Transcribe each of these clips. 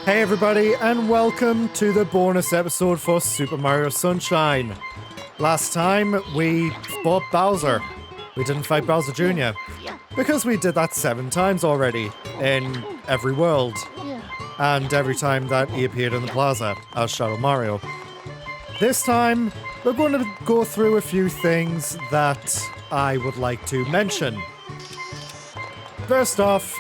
Hey everybody, and welcome to the bonus episode for Super Mario Sunshine. Last time we fought Bowser. We didn't fight Bowser Jr. because we did that 7 times already in every world. And every time that he appeared in the plaza as Shadow Mario. This time, we're going to go through a few things that I would like to mention. First off,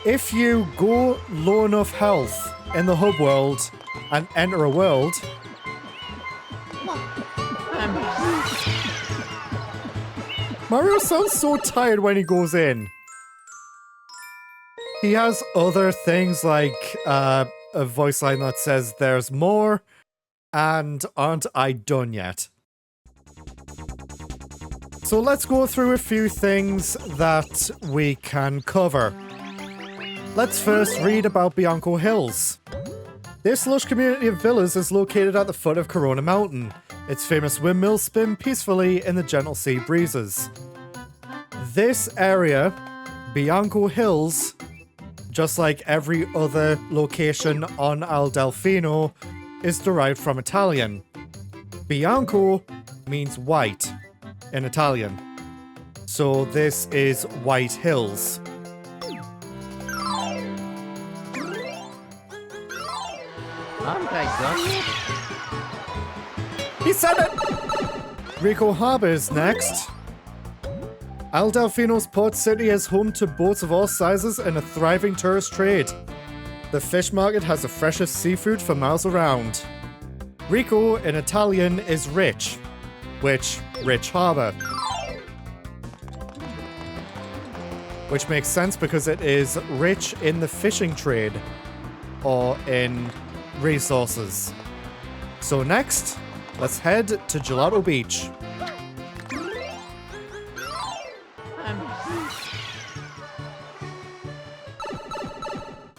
if you go low enough health in the hub world and enter a world, Mario sounds so tired when he goes in. He has other things like a voice line that says there's more and aren't I done yet. So let's go through a few things that we can cover. Let's first read about Bianco Hills. This lush community of villas is located at the foot of Corona Mountain. Its famous windmills spin peacefully in the gentle sea breezes. This area, Bianco Hills, just like every other location on Isle Delfino, is derived from Italian. Bianco means white in Italian. So this is White Hills. He said it! Rico Harbor is next. Isle Delfino's port city is home to boats of all sizes and a thriving tourist trade. The fish market has the freshest seafood for miles around. Rico in Italian is rich, which rich harbor. Which makes sense because it is rich in the fishing trade or in resources. So next, let's head to Gelato Beach.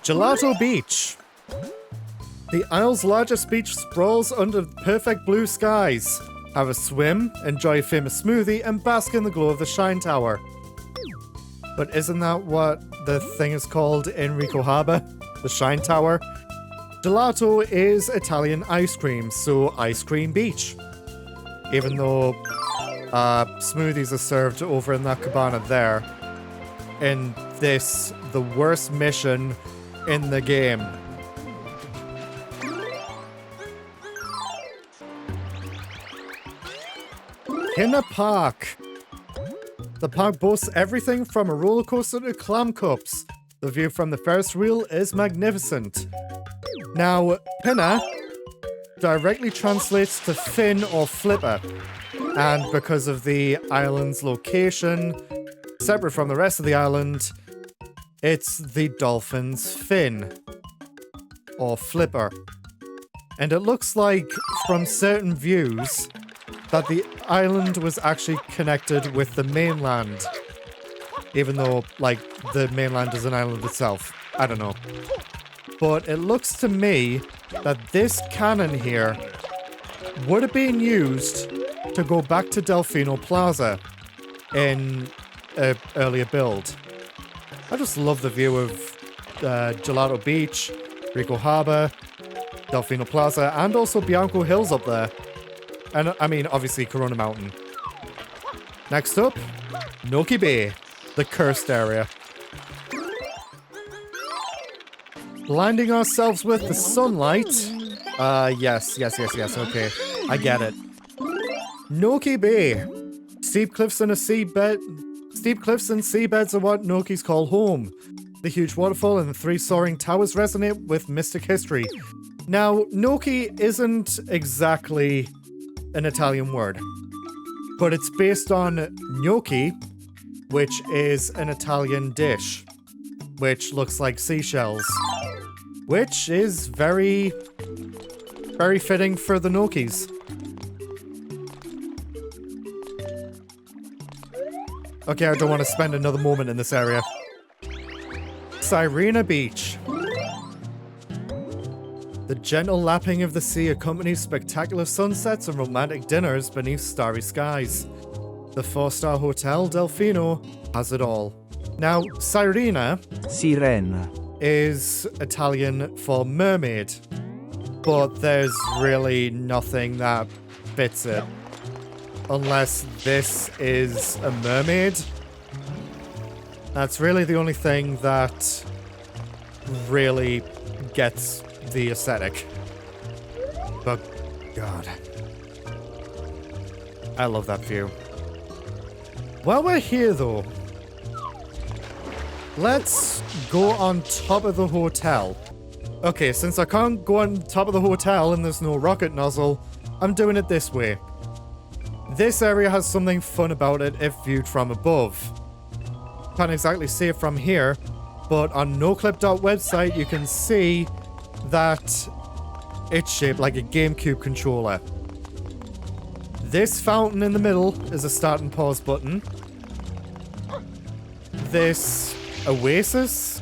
Gelato Beach. The Isle's largest beach sprawls under perfect blue skies. Have a swim, enjoy a famous smoothie, and bask in the glow of the Shine Tower. But isn't that what the thing is called in Rico Harbor? The Shine Tower? Gelato is Italian ice cream, so Ice Cream Beach. Even though smoothies are served over in that cabana there. In this, the worst mission in the game. Pinna Park. The park boasts everything from a roller coaster to clam cups. The view from the Ferris wheel is magnificent. Now, Pinna directly translates to fin or flipper, and because of the island's location, separate from the rest of the island, it's the dolphin's fin, or flipper. And it looks like, from certain views, that the island was actually connected with the mainland, even though, like, the mainland is an island itself. I don't know. But it looks to me that this cannon here would have been used to go back to Delfino Plaza in an earlier build. I just love the view of Gelato Beach, Rico Harbor, Delfino Plaza, and also Bianco Hills up there. And I mean, obviously, Corona Mountain. Next up, Noki Bay, the cursed area. Blinding ourselves with the sunlight. Yes, okay. I get it. Noki Bay. Steep cliffs and seabeds are what Noki's call home. The huge waterfall and the 3 soaring towers resonate with mystic history. Now, Noki isn't exactly an Italian word, but it's based on gnocchi, which is an Italian dish, which looks like seashells. Which is very, very fitting for the gnocchis. Okay, I don't want to spend another moment in this area. Sirena Beach. The gentle lapping of the sea accompanies spectacular sunsets and romantic dinners beneath starry skies. The 4-star Hotel Delfino has it all. Now, Sirena is Italian for mermaid, but there's really nothing that fits it. Unless this is a mermaid. That's really the only thing that really gets the aesthetic. But, God. I love that view. While we're here, though, let's go on top of the hotel. Okay, since I can't go on top of the hotel and there's no rocket nozzle, I'm doing it this way. This area has something fun about it if viewed from above. Can't exactly see it from here, but on noclip.website you can see that it's shaped like a GameCube controller. This fountain in the middle is a start and pause button. This oasis,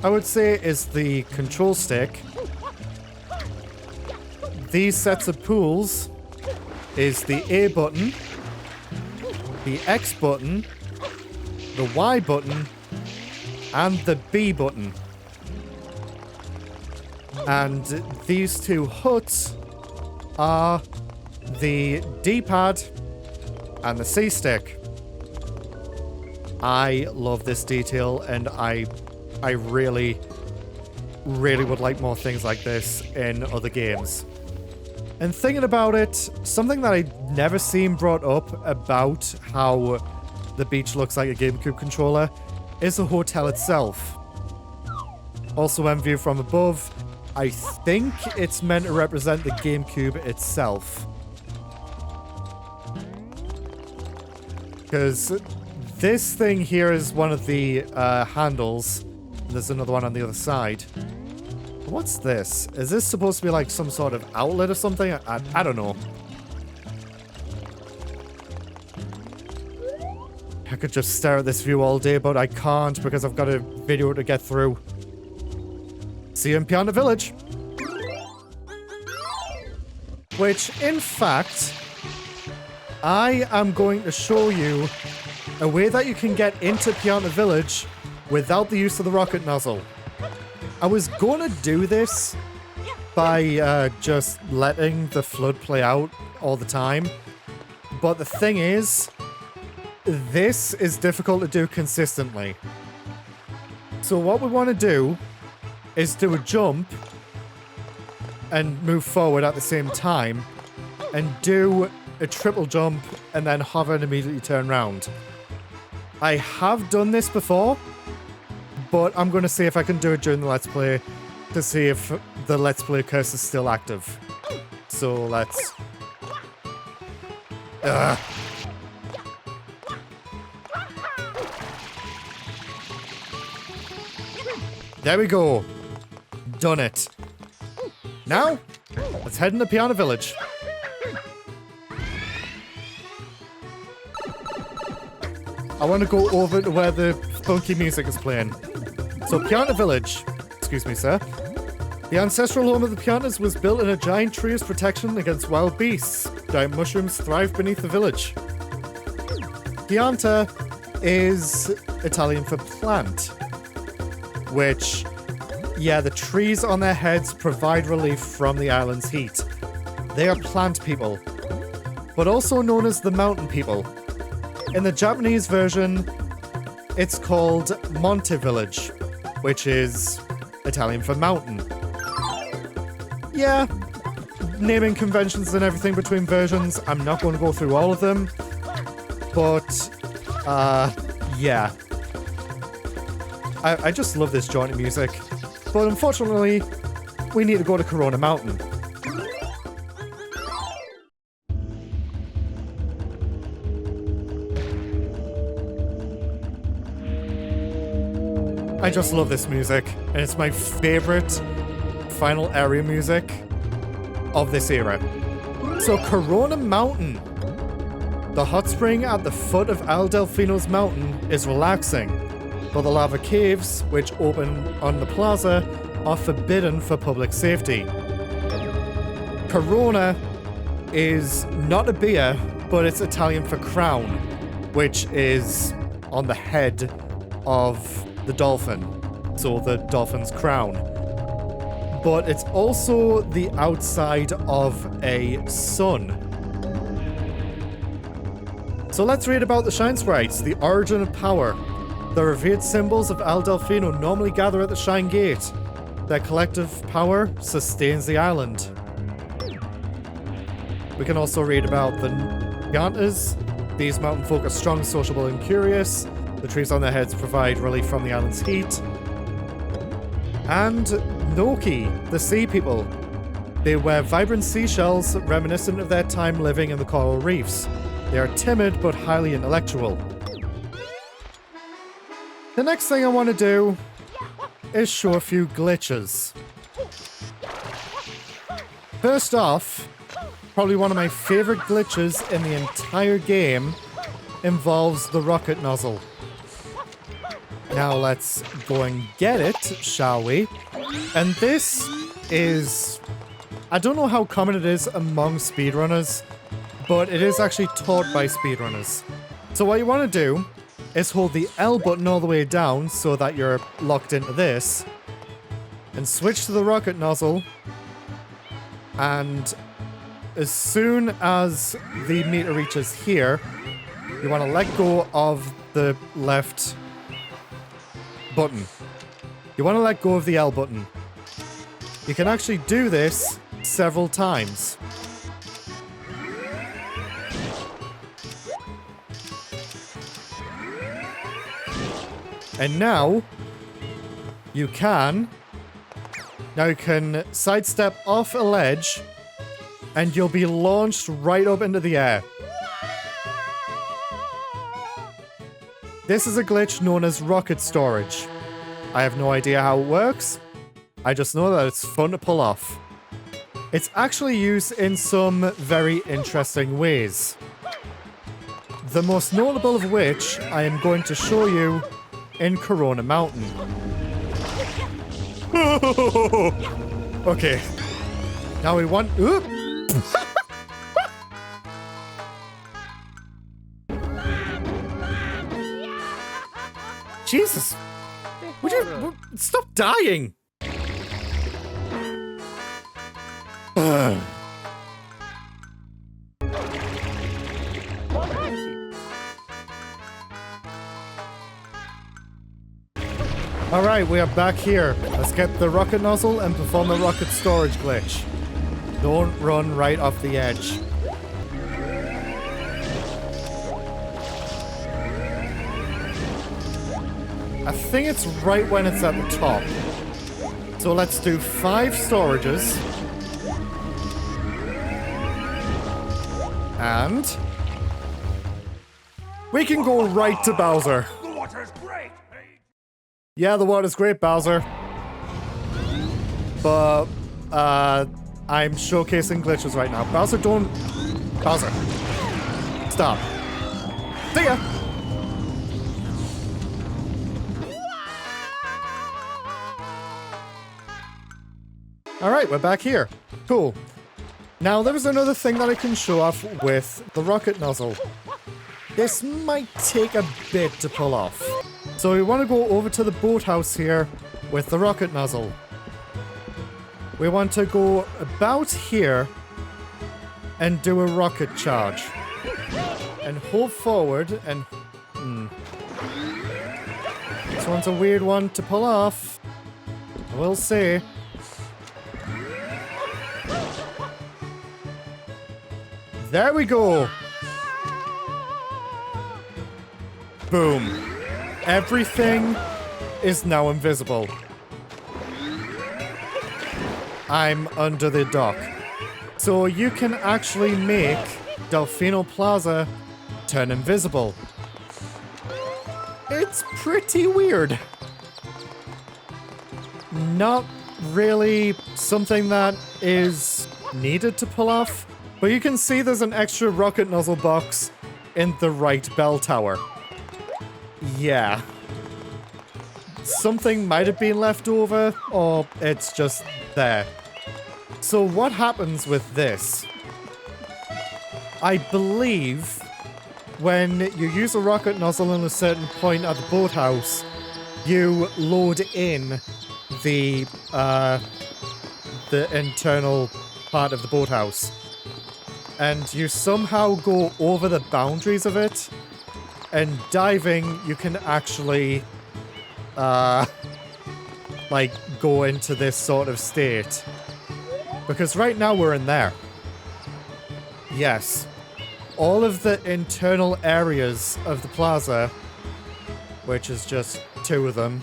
I would say, is the control stick. These sets of pools is the A button, the X button, the Y button, and the B button. And these two huts are the D-pad and the C-stick. I love this detail, and I really, really would like more things like this in other games. And thinking about it, something that I'd never seen brought up about how the beach looks like a GameCube controller is the hotel itself. Also, when viewed from above, I think it's meant to represent the GameCube itself. Because this thing here is one of the handles. There's another one on the other side. What's this? Is this supposed to be like some sort of outlet or something? I don't know. I could just stare at this view all day, but I can't because I've got a video to get through. See you in Pianta Village. Which, in fact, I am going to show you a way that you can get into Pianta Village without the use of the rocket nozzle. I was going to do this by just letting the flood play out all the time. But the thing is, this is difficult to do consistently. So what we want to do is do a jump and move forward at the same time and do a triple jump and then hover and immediately turn around. I have done this before, but I'm going to see if I can do it during the Let's Play to see if the Let's Play curse is still active. So let's... There we go. Done it. Now, let's head into Pianta Village. I want to go over to where the funky music is playing. So Pianta Village, excuse me sir, the ancestral home of the Piantas was built in a giant tree as protection against wild beasts. Giant mushrooms thrive beneath the village. Pianta is Italian for plant, which, yeah, the trees on their heads provide relief from the island's heat. They are plant people, but also known as the mountain people. In the Japanese version, it's called Monte Village, which is Italian for mountain. Yeah, naming conventions and everything between versions, I'm not going to go through all of them, but, yeah. I just love this jaunty music, but unfortunately, we need to go to Corona Mountain. I just love this music, and it's my favorite final area music of this era. So Corona Mountain. The hot spring at the foot of Isle Delfino's mountain is relaxing, but the lava caves, which open on the plaza, are forbidden for public safety. Corona is not a beer, but it's Italian for crown, which is on the head of the dolphin. so the dolphin's crown. But it's also the outside of a sun. So let's read about the Shine Sprites, the origin of power. The revered symbols of Isle Delfino normally gather at the Shine Gate. Their collective power sustains the island. We can also read about the Gigantes. These mountain folk are strong, sociable, and curious. The trees on their heads provide relief from the island's heat. And Noki, the sea people. They wear vibrant seashells reminiscent of their time living in the coral reefs. They are timid but highly intellectual. The next thing I want to do is show a few glitches. First off, probably one of my favorite glitches in the entire game involves the rocket nozzle. Now let's go and get it, shall we? And this is... I don't know how common it is among speedrunners, but it is actually taught by speedrunners. So what you want to do is hold the L button all the way down so that you're locked into this, and switch to the rocket nozzle, and as soon as the meter reaches here, you want to let go of the left button. You want to let go of the L button. You can actually do this several times. And now you can sidestep off a ledge and you'll be launched right up into the air. This is a glitch known as rocket storage. I have no idea how it works. I just know that it's fun to pull off. It's actually used in some very interesting ways. The most notable of which I am going to show you in Corona Mountain. Okay. Now we want... Oop. Jesus. Would you... Stop dying. Alright, we are back here. Let's get the rocket nozzle and perform the rocket storage glitch. Don't run right off the edge. I think it's right when it's at the top. So let's do 5 storages. And we can go right to Bowser. The water's great. Yeah, the water's great, Bowser. But, I'm showcasing glitches right now. Bowser, don't... Bowser. Stop. See ya! Alright, we're back here. Cool. Now, there is another thing that I can show off with the rocket nozzle. This might take a bit to pull off. So we want to go over to the boathouse here with the rocket nozzle. We want to go about here and do a rocket charge. And hold forward and... This one's a weird one to pull off. We'll see. There we go! Boom. Everything is now invisible. I'm under the dock. So you can actually make Delfino Plaza turn invisible. It's pretty weird. Not really something that is needed to pull off, but you can see there's an extra rocket nozzle box in the right bell tower. Yeah. Something might have been left over, or it's just there. So what happens with this? I believe when you use a rocket nozzle in a certain point at the boathouse, you load in the internal part of the boathouse. And you somehow go over the boundaries of it. And diving, you can actually, like, go into this sort of state. Because right now we're in there. Yes. All of the internal areas of the plaza, which is just 2 of them,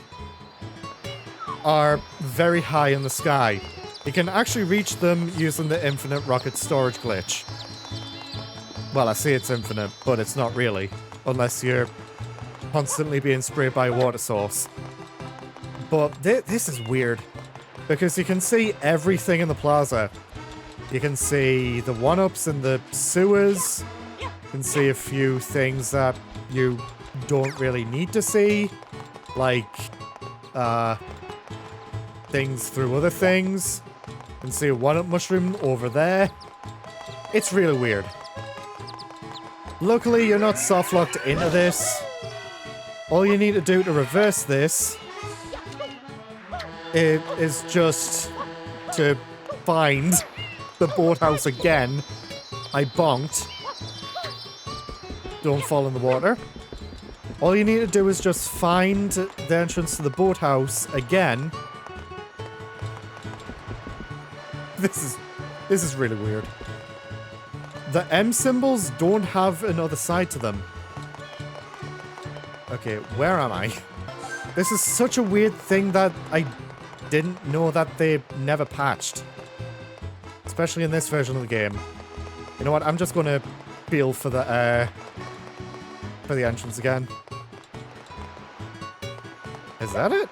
are very high in the sky. You can actually reach them using the infinite rocket storage glitch. Well, I say it's infinite, but it's not really. Unless you're constantly being sprayed by a water source. But this is weird. Because you can see everything in the plaza. You can see the 1-ups in the sewers. You can see a few things that you don't really need to see. Like, things through other things. You can see a 1-up mushroom over there. It's really weird. Luckily, you're not soft-locked into this. All you need to do to reverse this is just to find the boathouse again. I bonked. Don't fall in the water. All you need to do is just find the entrance to the boathouse again. This is really weird. The M symbols don't have another side to them. Okay, where am I? This is such a weird thing that I didn't know that they never patched. Especially in this version of the game. You know what? I'm just gonna feel for the entrance again. Is that it?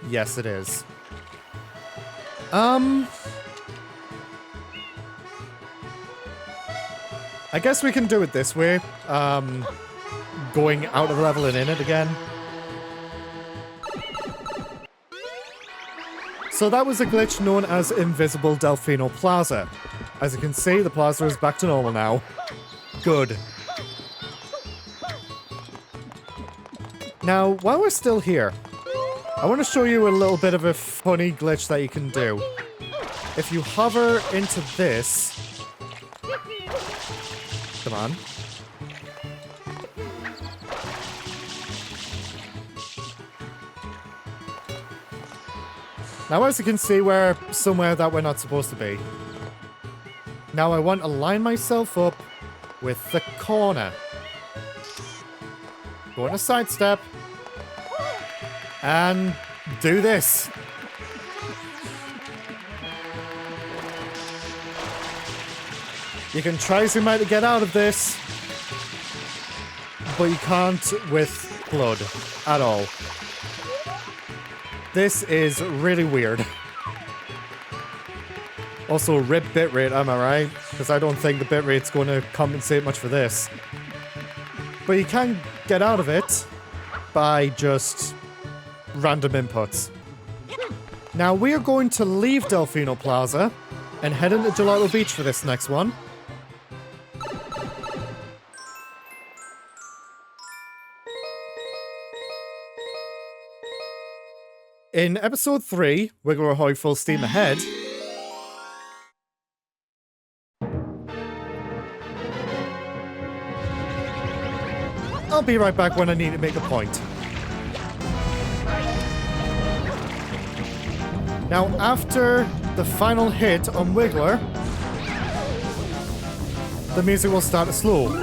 Yes, it is. I guess we can do it this way. Going out of the level and in it again. So that was a glitch known as Invisible Delfino Plaza. As you can see, the plaza is back to normal now. Good. Now, while we're still here, I want to show you a little bit of a funny glitch that you can do. If you hover into this... Come on. Now, as you can see, we're somewhere that we're not supposed to be. Now, I want to line myself up with the corner. Go on a sidestep. And do this. You can try so much to get out of this, but you can't with blood at all. This is really weird. Also, rip bitrate, am I right? Because I don't think the bitrate's going to compensate much for this. But you can get out of it by just random inputs. Now we are going to leave Delfino Plaza and head into Gelato Beach for this next one. In episode 3, Wiggle Ahoy Full Steam Ahead, I'll be right back when I need to make a point. Now, after the final hit on Wiggler, the music will start to slow.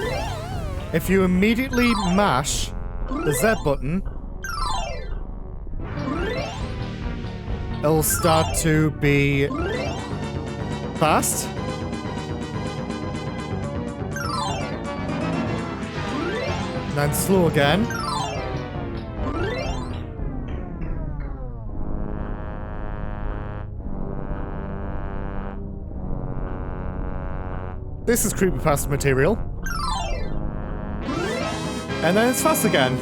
If you immediately mash the Z button, it'll start to be fast. And then slow again. This is creepypasta material. And then it's fast again.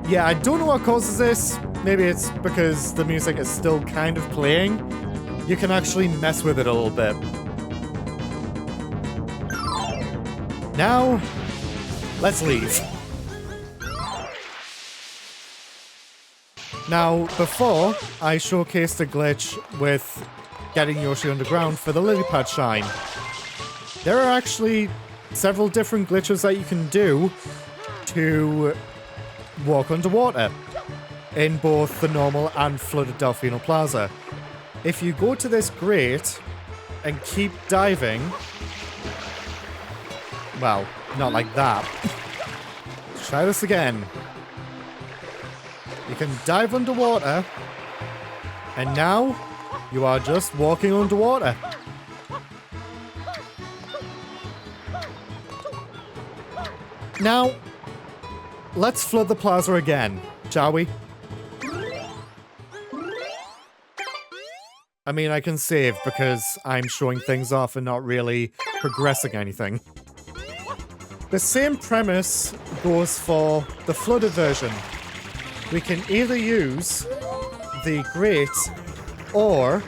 Yeah, I don't know what causes this. Maybe it's because the music is still kind of playing. You can actually mess with it a little bit. Now, let's leave. Now, before, I showcased a glitch with getting Yoshi underground for the lily pad shine. There are actually several different glitches that you can do to walk underwater in both the normal and flooded Delfino Plaza. If you go to this grate and keep diving, well, not like that. Try this again. You can dive underwater, and now you are just walking underwater. Now, let's flood the plaza again, shall we? I mean, I can save because I'm showing things off and not really progressing anything. The same premise goes for the flooded version. We can either use the grate, or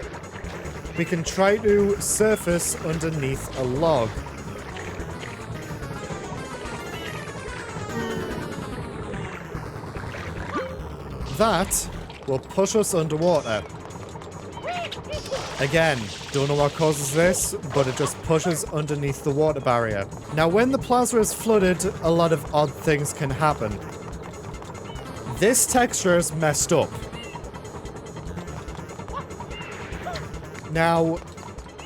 we can try to surface underneath a log. That will push us underwater. Again, don't know what causes this, but it just pushes underneath the water barrier. Now, when the plaza is flooded, a lot of odd things can happen. This texture is messed up. Now,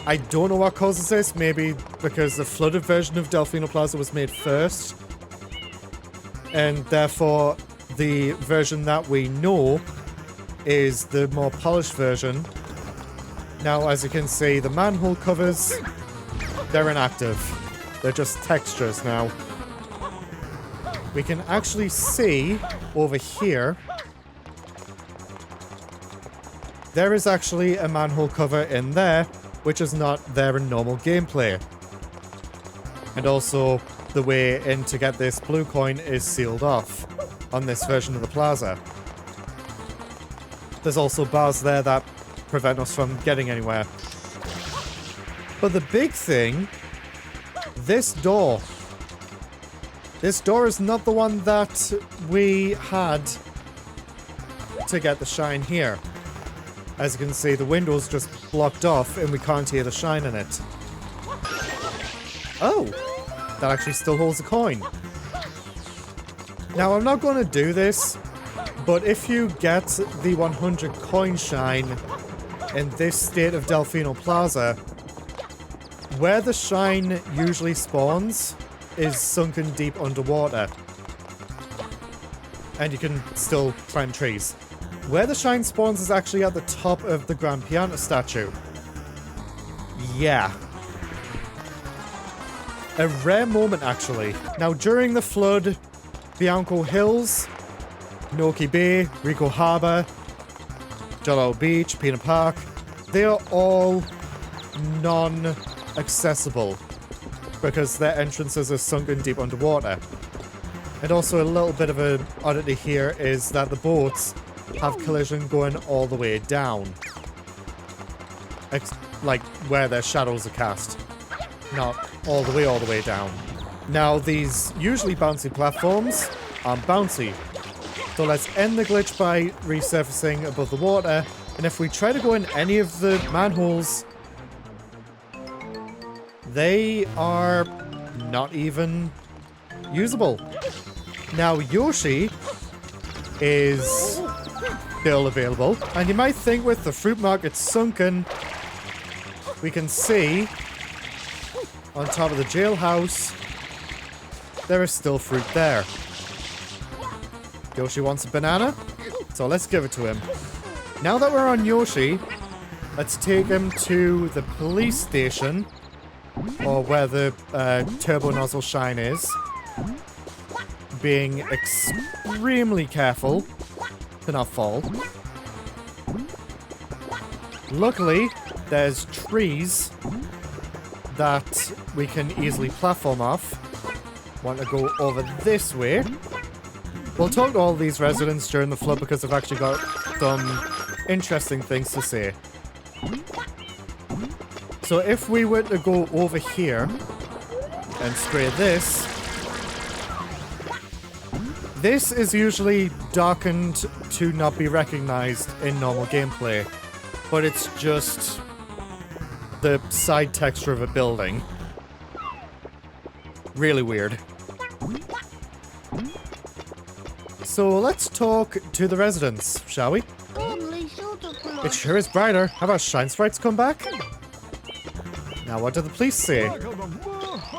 I don't know what causes this. Maybe because the flooded version of Delfino Plaza was made first, and therefore the version that we know is the more polished version. Now, as you can see, the manhole covers, they're inactive. They're just textures now. We can actually see over here, there is actually a manhole cover in there, which is not there in normal gameplay. And also, the way in to get this blue coin is sealed off on this version of the plaza. There's also bars there that prevent us from getting anywhere. But the big thing, this door. This door is not the one that we had to get the shine here. As you can see, the window's just blocked off and we can't hear the shine in it. Oh, that actually still holds a coin. Now, I'm not going to do this, but if you get the 100 coin shine in this state of Delfino Plaza, where the shine usually spawns is sunken deep underwater. And you can still climb trees. Where the shine spawns is actually at the top of the Grand Pianta statue. Yeah. A rare moment, actually. Now, during the flood, Bianco Hills, Noki Bay, Rico Harbor, Gelato Beach, Pina Park, they are all non-accessible because their entrances are sunken deep underwater. And also a little bit of an oddity here is that the boats have collision going all the way down. Like where their shadows are cast. Not all the way down. Now, these usually bouncy platforms aren't bouncy. So let's end the glitch by resurfacing above the water, and if we try to go in any of the manholes, they are not even usable. Now, Yoshi is still available, and you might think with the fruit market sunken, we can see on top of the jailhouse, there is still fruit there. Yoshi wants a banana, so let's give it to him. Now that we're on Yoshi, let's take him to the police station, or where the turbo nozzle shine is. Being extremely careful to not fall. Luckily, there's trees that we can easily platform off. Want to go over this way. We'll talk to all these residents during the flood because they've actually got some interesting things to say. So if we were to go over here, and spray this. This is usually darkened to not be recognized in normal gameplay, but it's just the side texture of a building. Really weird. So let's talk to the residents, shall we? It sure is brighter. Have our shine sprites come back? Now what do the police say?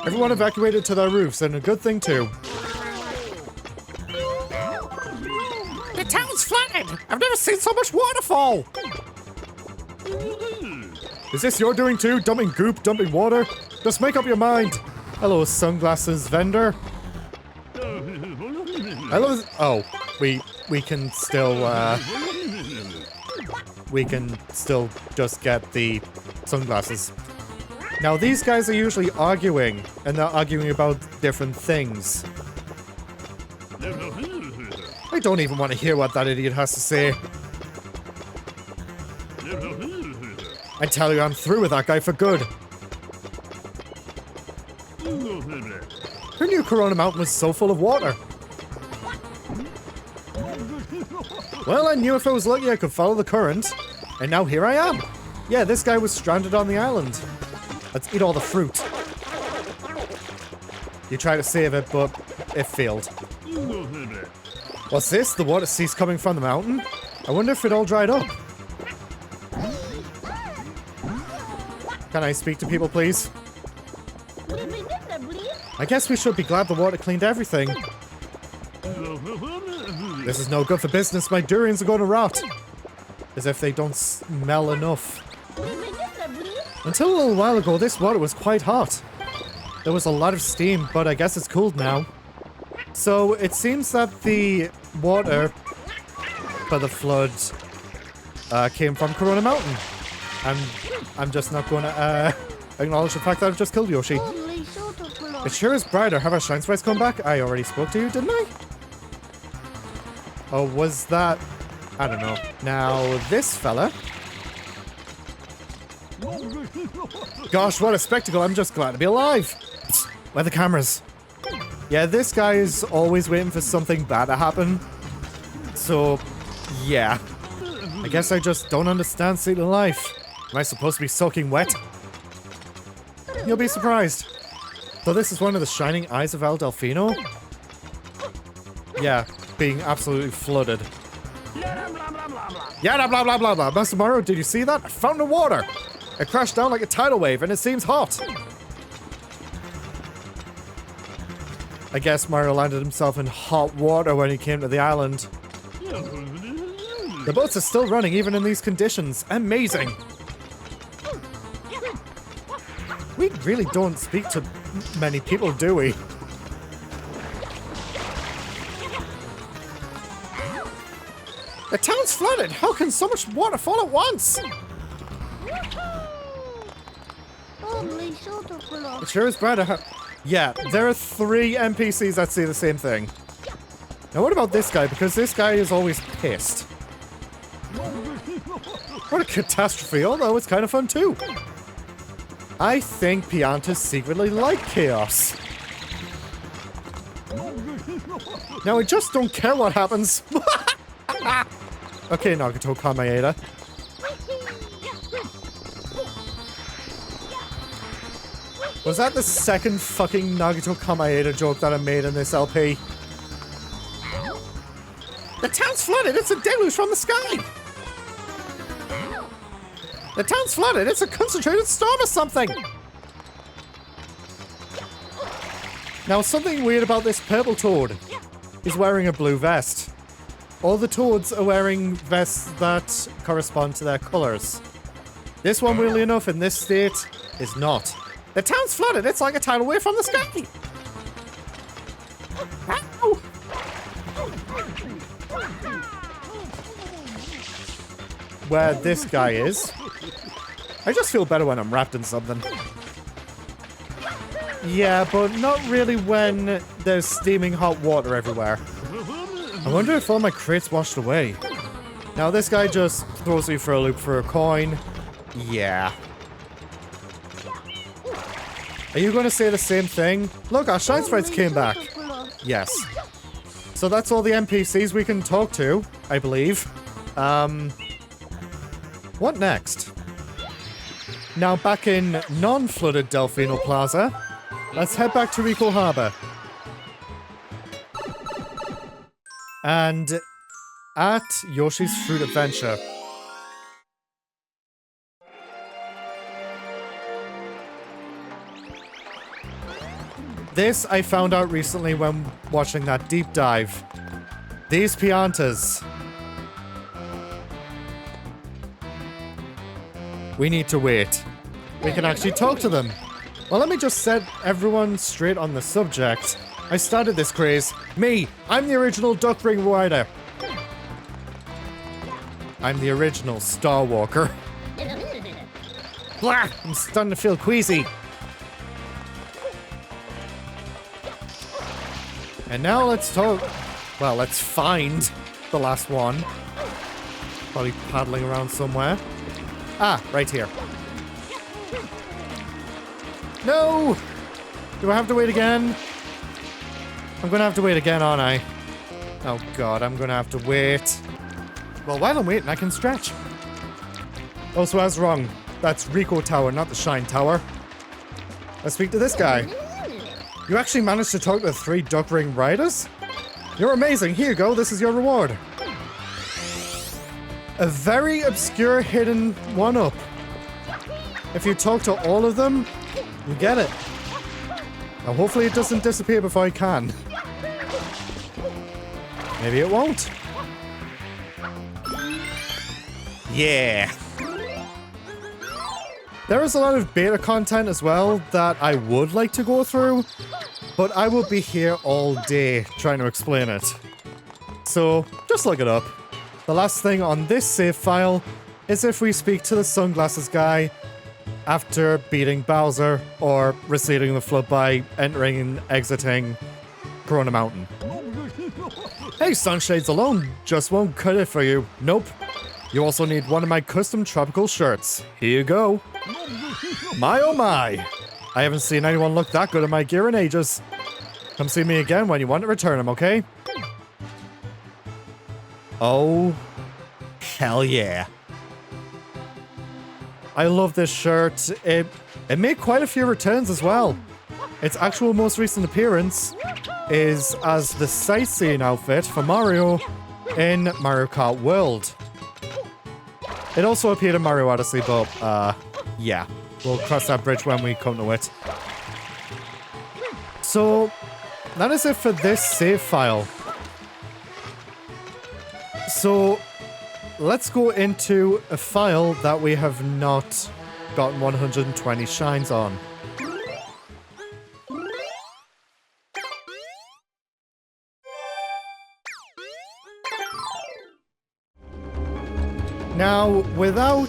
Everyone evacuated to their roofs, and a good thing too. The town's flooded! I've never seen so much waterfall! Is this your doing too? Dumping goop, dumping water? Just make up your mind. Hello, sunglasses vendor. Hello. Oh, we can still just get the sunglasses. Now these guys are usually arguing, and they're arguing about different things. I don't even want to hear what that idiot has to say. I tell you, I'm through with that guy for good. Who knew Corona Mountain was so full of water? Well, I knew if I was lucky I could follow the current, and now here I am. Yeah, this guy was stranded on the island. Let's eat all the fruit. You tried to save it, but it failed. What's this? The water ceased coming from the mountain? I wonder if it all dried up. Can I speak to people, please? I guess we should be glad the water cleaned everything. This is no good for business. My durians are going to rot. As if they don't smell enough. Until a little while ago, this water was quite hot. There was a lot of steam, but I guess it's cooled now. So it seems that the water for the flood came from Corona Mountain. I'm just not going to acknowledge the fact that I've just killed Yoshi. It sure is brighter. Have our shine sprites come back? I already spoke to you, didn't I? Oh, was that... I don't know. Now, this fella... Gosh, what a spectacle. I'm just glad to be alive. Where are the cameras? Yeah, this guy is always waiting for something bad to happen. So, yeah. I guess I just don't understand city life. Am I supposed to be soaking wet? You'll be surprised. So this is one of the shining eyes of Isle Delfino? Yeah, being absolutely flooded. Yada blah blah blah blah. Master Mario, did you see that? A fountain of water! It crashed down like a tidal wave and it seems hot. I guess Mario landed himself in hot water when he came to the island. The boats are still running even in these conditions. Amazing! We really don't speak to many people, do we? The town's flooded! How can so much water fall at once? It sure is brighter. Yeah, there are 3 NPCs that say the same thing. Now what about this guy? Because this guy is always pissed. What a catastrophe, although it's kind of fun too. I think Piantas secretly like chaos. Now I just don't care what happens. Okay, Nagato Kamayeda. Was that the second fucking Nagato Kamayeda joke that I made in this LP? The town's flooded! It's a deluge from the sky! The town's flooded! It's a concentrated storm or something! Now, something weird about this purple toad. He's wearing a blue vest. All the toads are wearing vests that correspond to their colors. This one, weirdly enough, in this state, is not. The town's flooded! It's like a tidal wave from the sky! Ow! Where this guy is. I just feel better when I'm wrapped in something. Yeah, but not really when there's steaming hot water everywhere. I wonder if all my crates washed away. Now this guy just throws you for a loop for a coin. Yeah. Are you going to say the same thing? Look, our shine sprites came back. Yes. So that's all the NPCs we can talk to, I believe. What next? Now back in non-flooded Delfino Plaza, let's head back to Rico Harbor. And at Yoshi's Fruit Adventure. This I found out recently when watching that deep dive. These Piantas. We need to wait. We can actually talk to them. Well, let me just set everyone straight on the subject. I started this craze. Me, I'm the original Duck Ring Rider. I'm the original Star Walker. Blah! I'm starting to feel queasy. And now let's talk. Well, let's find the last one. Probably paddling around somewhere. Ah, right here. No! Do I have to wait again? I'm gonna have to wait again, aren't I? Oh god, I'm gonna have to wait. Well, while I'm waiting, I can stretch. Oh, so I was wrong. That's Rico Tower, not the Shine Tower. Let's speak to this guy. You actually managed to talk to 3 Duck Ring Riders? You're amazing. Here you go. This is your reward. A very obscure hidden one-up. If you talk to all of them, you get it. Now, hopefully it doesn't disappear before I can. Maybe it won't. Yeah. There is a lot of beta content as well that I would like to go through, but I will be here all day trying to explain it. So, just look it up. The last thing on this save file is if we speak to the sunglasses guy after beating Bowser or receding the flood by entering and exiting Corona Mountain. Hey, Sunshades alone just won't cut it for you. Nope. You also need one of my custom tropical shirts. Here you go. My oh my. I haven't seen anyone look that good in my gear in ages. Come see me again when you want to return them, okay? Oh, hell yeah. I love this shirt. It made quite a few returns as well. Its actual most recent appearance is as the sightseeing outfit for Mario in Mario Kart World. It also appeared in Mario Odyssey, but, yeah. We'll cross that bridge when we come to it. So, that is it for this save file. So, let's go into a file that we have not gotten 120 shines on. Now, without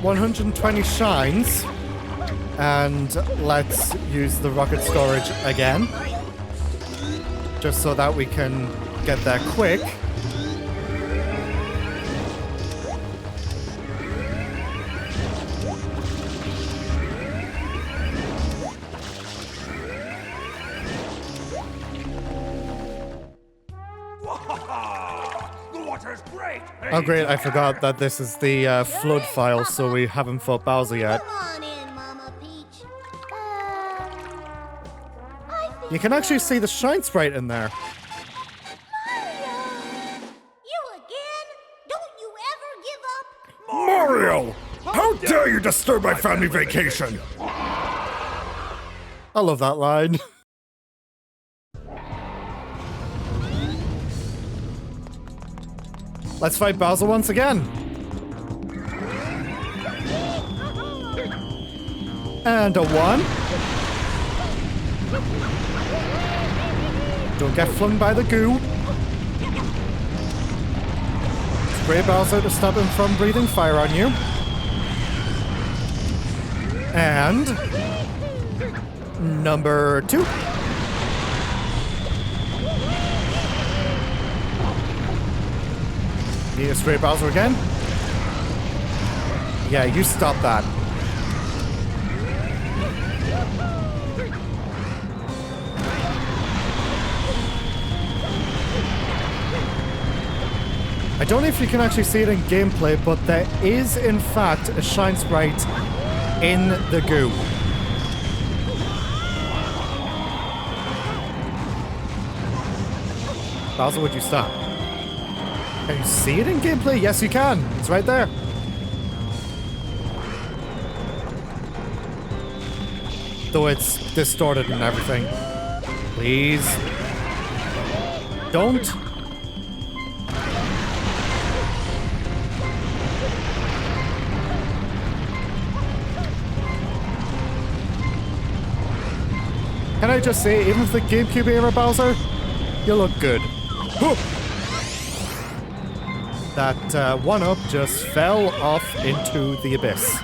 120 shines, and let's use the rocket storage again, just so that we can get there quick. Oh great, I forgot that this is the flood file, so we haven't fought Bowser yet. You can actually see the shine sprite in there. Mario! How dare you disturb my family vacation? I love that line. Let's fight Bowser once again. And a 1. Don't get flung by the goo. Spray Bowser to stop him from breathing fire on you. And number 2. Need to spray Bowser again? Yeah, you stop that. I don't know if you can actually see it in gameplay, but there is, in fact, a shine sprite in the goo. Bowser, would you stop? Can you see it in gameplay? Yes, you can. It's right there. Though it's distorted and everything. Please. Don't. Can I just say, even for the GameCube era Bowser, you look good. That 1-up just fell off into the abyss.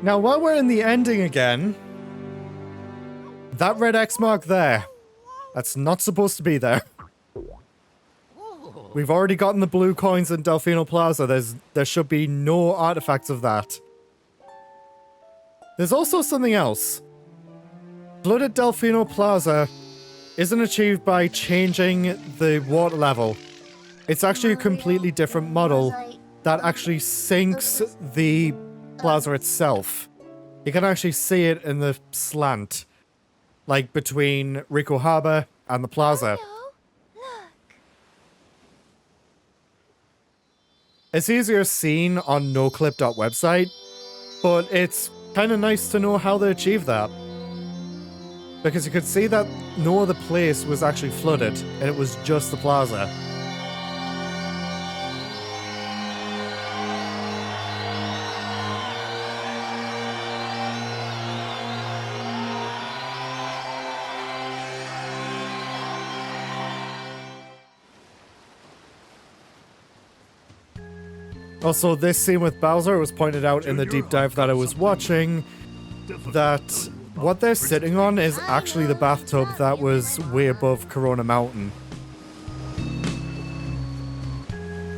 Now, while we're in the ending again, that red X mark there, that's not supposed to be there. We've already gotten the blue coins in Delfino Plaza. There should be no artifacts of that. There's also something else. Blood at Delfino Plaza isn't achieved by changing the water level. It's actually a completely different model that actually sinks the plaza itself. You can actually see it in the slant, like between Rico Harbor and the plaza. It's easier seen on noclip.website, but it's kind of nice to know how they achieved that. Because you could see that no other place was actually flooded, and it was just the plaza. Also, this scene with Bowser, it was pointed out in the deep dive that I was watching, that what they're sitting on is actually the bathtub that was way above Corona Mountain.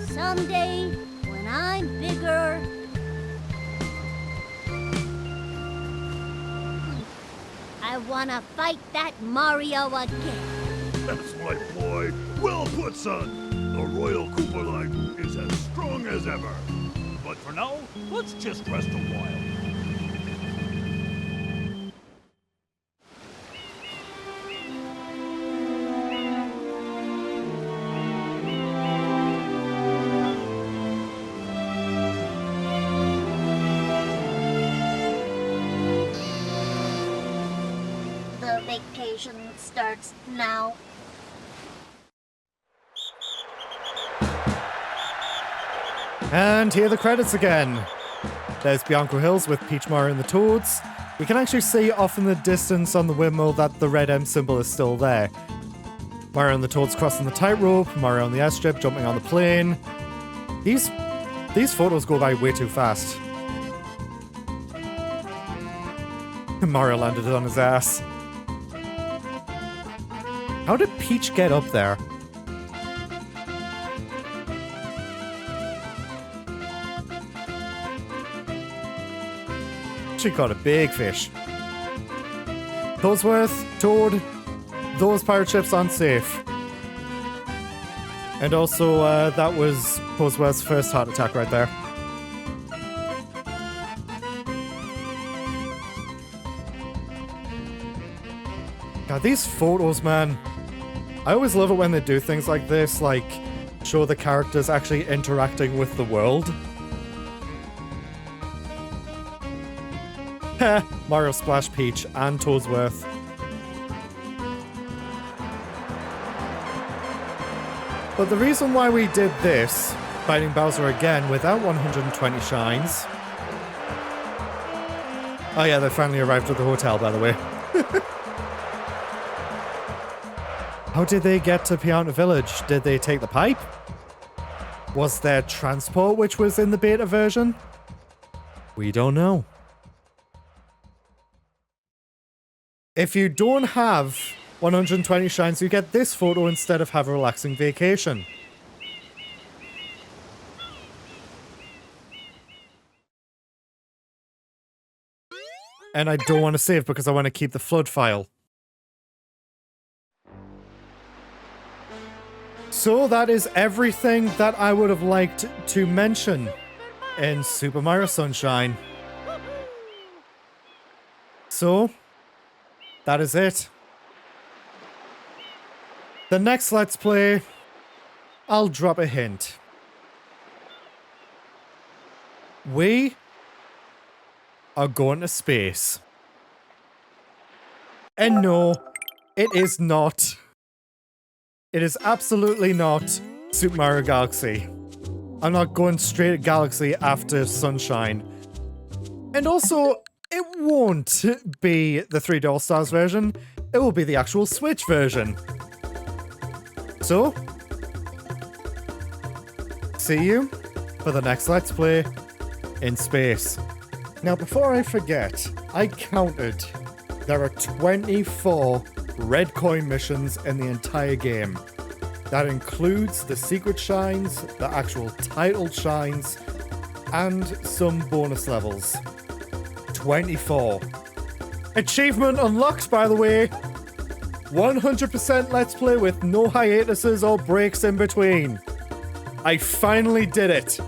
Someday, when I'm bigger, I wanna fight that Mario again. That's right, boy. Well put, son. The Royal Koopa line is as strong as ever. But for now, let's just rest a while. The vacation starts now. And here are the credits again. There's Bianco Hills with Peach, Mario and the Toads. You can actually see off in the distance on the windmill that the red M symbol is still there. Mario and the Toads crossing the tightrope, Mario on the airstrip jumping on the plane. These photos go by way too fast. Mario landed on his ass. How did Peach get up there? She caught a big fish. Toadsworth, Toad, those pirate ships aren't safe. And also, that was Toadsworth's first heart attack right there. God, these photos, man. I always love it when they do things like this, like show the characters actually interacting with the world. Mario Splash Peach and Toadsworth. But the reason why we did this, fighting Bowser again without 120 shines... Oh yeah, they finally arrived at the hotel, by the way. How did they get to Pianta Village? Did they take the pipe? Was there transport which was in the beta version? We don't know. If you don't have 120 shines, you get this photo instead of Have a Relaxing Vacation. And I don't want to save because I want to keep the flood file. So that is everything that I would have liked to mention in Super Mario Sunshine. So, that is it. The next Let's Play, I'll drop a hint. We are going to space. And no, it is not. It is absolutely not Super Mario Galaxy. I'm not going straight at Galaxy after Sunshine. And also, it won't be the 3D All-Stars version. It will be the actual Switch version. So, see you for the next Let's Play in space. Now, before I forget, I counted. There are 24 red coin missions in the entire game. That includes the secret shines, the actual title shines, and some bonus levels. 24. Achievement unlocked, by the way. 100% Let's Play with no hiatuses or breaks in between. I finally did it.